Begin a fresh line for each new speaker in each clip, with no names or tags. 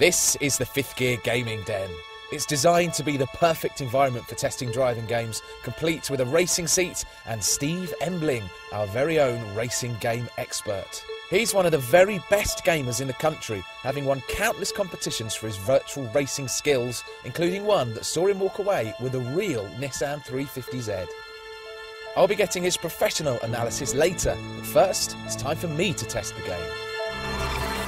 This is the Fifth Gear Gaming Den. It's designed to be the perfect environment for testing driving games, complete with a racing seat and Steve Embling, our very own racing game expert. He's one of the very best gamers in the country, having won countless competitions for his virtual racing skills, including one that saw him walk away with a real Nissan 350Z. I'll be getting his professional analysis later, but first, it's time for me to test the game.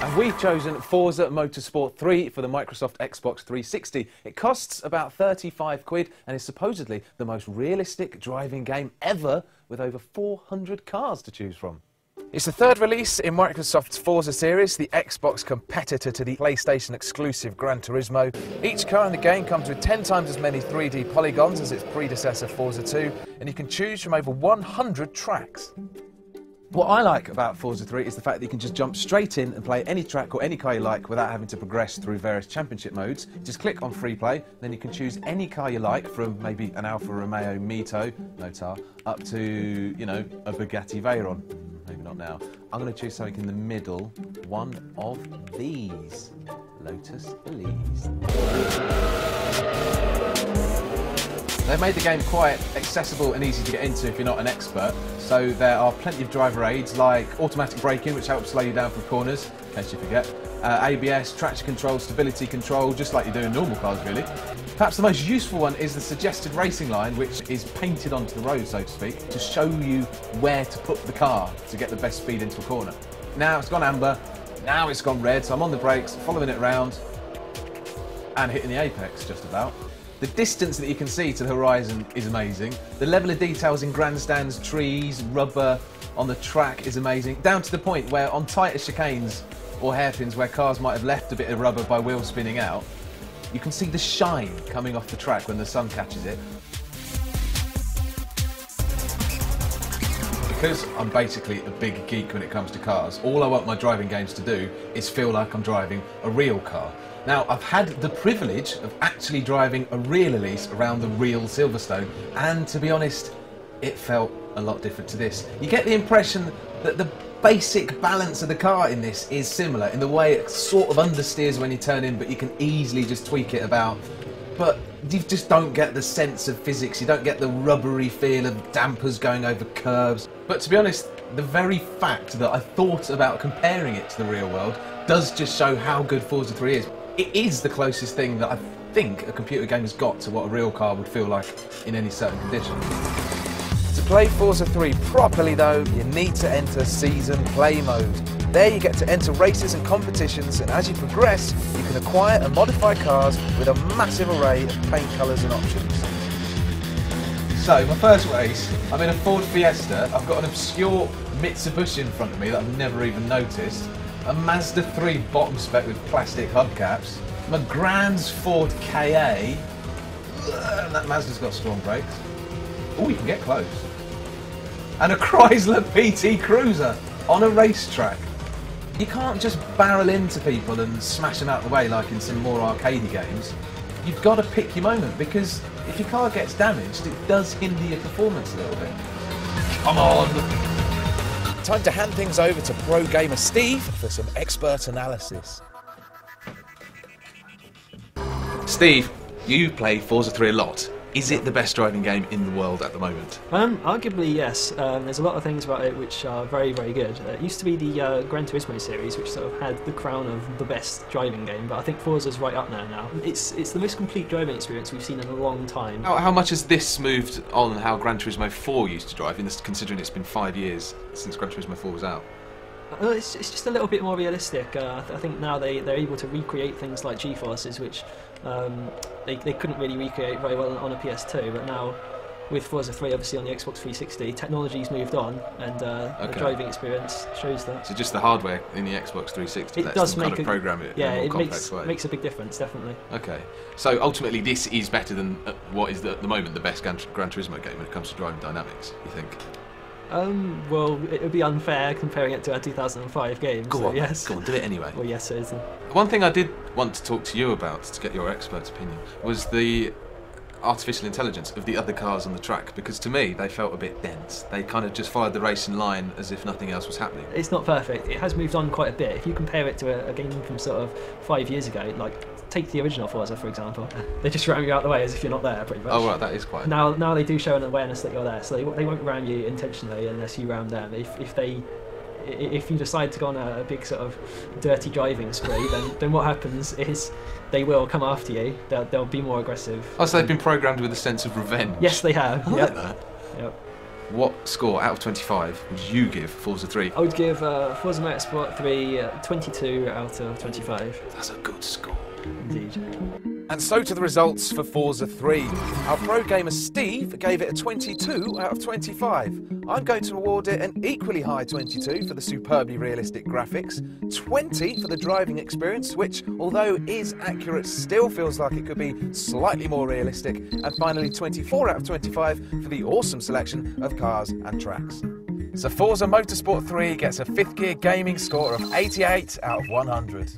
And we've chosen FORZA Motorsport 3 for the Microsoft Xbox 360. It costs about 35 quid and is supposedly the most realistic driving game ever, with over 400 cars to choose from. It's the third release in Microsoft's Forza series, the Xbox competitor to the PlayStation exclusive Gran Turismo. Each car in the game comes with 10 times as many 3D polygons as its predecessor Forza 2, and you can choose from over 100 tracks. What I like about Forza 3 is the fact that you can just jump straight in and play any track or any car you like without having to progress through various championship modes. Just click on free play, then you can choose any car you like, from maybe an Alfa Romeo Mito, no tar, up to, you know, a Bugatti Veyron. Maybe not now. I'm going to choose something in the middle, one of these. Lotus Elise. They've made the game quite accessible and easy to get into if you're not an expert, so there are plenty of driver aids like automatic braking, which helps slow you down from corners, in case you forget, ABS, traction control, stability control, just like you do in normal cars really. Perhaps the most useful one is the suggested racing line, which is painted onto the road, so to speak, to show you where to put the car to get the best speed into a corner. Now it's gone amber, now it's gone red, so I'm on the brakes, following it round, and hitting the apex just about. The distance that you can see to the horizon is amazing. The level of details in grandstands, trees, rubber on the track is amazing, down to the point where on tighter chicanes or hairpins where cars might have left a bit of rubber by wheels spinning out, you can see the shine coming off the track when the sun catches it. Because I'm basically a big geek when it comes to cars, all I want my driving games to do is feel like I'm driving a real car. Now, I've had the privilege of actually driving a real Elise around the real Silverstone, and to be honest, it felt a lot different to this. You get the impression that the basic balance of the car in this is similar, in the way it sort of understeers when you turn in, but you can easily just tweak it about. But you just don't get the sense of physics, you don't get the rubbery feel of dampers going over curbs. But to be honest, the very fact that I thought about comparing it to the real world does just show how good Forza 3 is. It is the closest thing that I think a computer game has got to what a real car would feel like in any certain condition. To play Forza 3 properly though, you need to enter Season Play mode. There you get to enter races and competitions, and as you progress, you can acquire and modify cars with a massive array of paint colours and options. So, my first race, I'm in a Ford Fiesta. I've got an obscure Mitsubishi in front of me that I've never even noticed. A Mazda 3 bottom spec with plastic hubcaps, my Grand's Ford KA, and that Mazda's got strong brakes. Oh, you can get close. And a Chrysler PT Cruiser on a racetrack. You can't just barrel into people and smash them out of the way like in some more arcadey games. You've got to pick your moment, because if your car gets damaged, it does hinder your performance a little bit. Come on! Time to hand things over to pro gamer Steve for some expert analysis. Steve, you play Forza 3 a lot. Is it the best driving game in the world at the moment?
Arguably yes. There's a lot of things about it which are very, very good. It used to be the Gran Turismo series, which sort of had the crown of the best driving game, but I think Forza's right up there now. It's the most complete driving experience we've seen in a long time.
How much has this moved on how Gran Turismo 4 used to drive, considering it's been 5 years since Gran Turismo 4 was out?
It's just a little bit more realistic. I think now they're able to recreate things like G-forces, which they couldn't really recreate very well on a PS2, but now with Forza 3 obviously on the Xbox 360, technology's moved on, and the driving experience shows that.
So just the hardware in the Xbox 360 lets them kind of program it in a more complex way.
It makes a big difference, definitely.
Okay, so ultimately this is better than what is at the moment the best Gran Turismo game when it comes to driving dynamics, you think?
Well, it would be unfair comparing it to a 2005 game.
Go on,
yes.
Go on, do it anyway.
Well, yes, it is.
One thing I did want to talk to you about, to get your expert opinion, was the artificial intelligence of the other cars on the track, because to me they felt a bit dense. They kind of just followed the racing line as if nothing else was happening.
It's not perfect. It has moved on quite a bit. If you compare it to a game from sort of 5 years ago, like take the original Forza for example, they just ram you out the way as if you're not there, pretty much.
Oh right, that is quite.
Now they do show an awareness that you're there, so they won't ram you intentionally unless you ram them. If you decide to go on a big sort of dirty driving spree, then what happens is they will come after you. They'll be more aggressive.
Oh, so they've been programmed with a sense of revenge.
Yes, they have.
I like that.
Yep.
What score out of 25 would you give Forza 3?
I would give Forza Motorsport 3 22 out of 25.
That's a good score.
Indeed.
And so to the results for Forza 3. Our pro gamer Steve gave it a 22 out of 25. I'm going to award it an equally high 22 for the superbly realistic graphics, 20 for the driving experience, which, although is accurate, still feels like it could be slightly more realistic, and finally 24 out of 25 for the awesome selection of cars and tracks. So Forza Motorsport 3 gets a 5th gear gaming score of 88 out of 100.